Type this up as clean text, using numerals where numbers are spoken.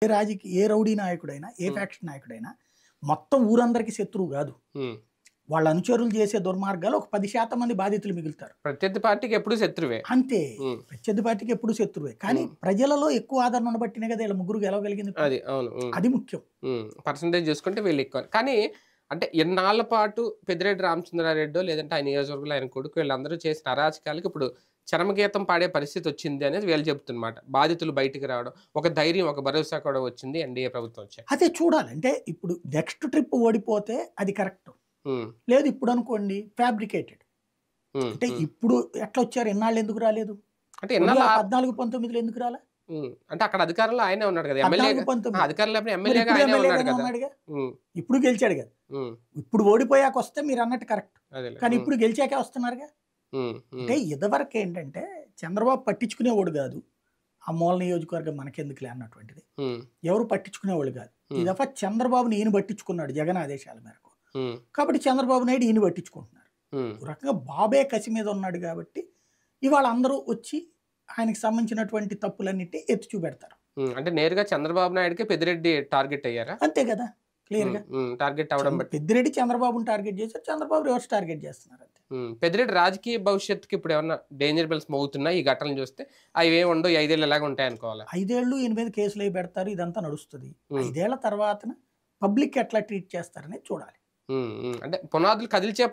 ఏ rowdy నాయకుడైనా, ఏ faction నాయకుడైనా మొత్తం ఊరందరికీ శత్రువు కాదు. వాళ్ళ అనుచరులు చేసే దుర్మార్గాలు ఒక 10% మంది బాధితులు మిగులుతారు. ప్రత్యర్థి పార్టీకి ఎప్పుడు శత్రువే. అంతే. ప్రత్యర్థి పార్టీకి ఎప్పుడు శత్రువే. కానీ ప్రజలలో ఎక్కువ ఆదరణ ఉండబట్టినే కదా ఇలా ముగ్గురు గెలవగలిగింది. అది అవును, అది ముఖ్యం. పర్సంటేజ్ చూసుకుంటే వీళ్ళు ఎక్కువ. కానీ అంటే ఎన్నాళ్ల పాటు పెద్దిరెడ్డి రామచంద్రారెడ్డో లేదంటే ఆయన నియోజకవర్గంలో ఆయన కొడుకు వీళ్ళందరూ చేసిన అరాచకాలకి ఇప్పుడు చరమగీతం పాడే పరిస్థితి వచ్చింది అనేది వీళ్ళు చెప్తున్నమాట. బాధితులు బయటికి రావడం, ఒక ధైర్యం, ఒక భరోసా కూడా వచ్చింది ఎన్డీఏ ప్రభుత్వం వచ్చాక. అదే చూడాలి. అంటే ఇప్పుడు నెక్స్ట్ ట్రిప్ ఓడిపోతే అది కరెక్ట్ లేదు. ఇప్పుడు అనుకోండి ఫ్యాబ్రికేటెడ్. అంటే ఇప్పుడు ఎట్లా వచ్చారు, ఎన్నాళ్ళు ఎందుకు రాలేదు? అంటే 14-19 ఎందుకు రాలా? అంటే అక్కడ అధికారంలో ఆయనే ఉన్నాడు కదా, ఎమ్మెల్యే అధికారంలో ఎమ్మెల్యేగా ఆయనే ఉన్నాడు కదా. ఇప్పుడు గెలిచాడు కదా. ఇప్పుడు ఓడిపోయాక వస్తే మీరు అన్నట్టు కరెక్ట్. కానీ ఇప్పుడు గెలిచాకే వస్తున్నారుగా. అంటే ఇదివరకు ఏంటంటే చంద్రబాబు పట్టించుకునేవాడు కాదు. ఆ మూల నియోజకవర్గం మనకెందుకులే అన్నటువంటిది ఎవరు పట్టించుకునేవాళ్ళు కాదు. ఈ దఫా చంద్రబాబుని ఈయన పట్టించుకున్నాడు జగన్ ఆదేశాల మేరకు. కాబట్టి చంద్రబాబు నాయుడు ఈయన పట్టించుకుంటున్నారు. రకంగా బాబే కసి మీద ఉన్నాడు కాబట్టి ఇవాళ అందరూ వచ్చి ఆయనకి సంబంధించినటువంటి తప్పులన్నిటి ఎత్తి చూపెడతారు. అంటే నేరుగా చంద్రబాబు నాయుడుకి పెద్దిరెడ్డి టార్గెట్ అయ్యారా? అంతే కదా, క్లియర్ గా టార్గెట్ అవడం. పెద్దిరెడ్డి చంద్రబాబుని టార్గెట్ చేశారు, చంద్రబాబు రివర్స్ టార్గెట్ చేస్తున్నారు. అంతే. పెద్దిరెడ్డి రాజకీయ భవిష్యత్తుకి ఇప్పుడు ఏమన్నా డేంజర్ బెల్స్ మోగుతున్నాయి ఈ ఘటనలు చూస్తే? అవి ఏమి ఉండవు, 5 ఏళ్ళు ఎలాగ ఉంటాయి అనుకోవాలి. 5 ఏళ్ళు ఈయన మీద కేసులు అవి పెడతారు, ఇదంతా నడుస్తుంది. 5 ఏళ్ల తర్వాత పబ్లిక్ ఎట్లా ట్రీట్ చేస్తారనేది చూడాలి. అంటే పునాదులు కదిల్చే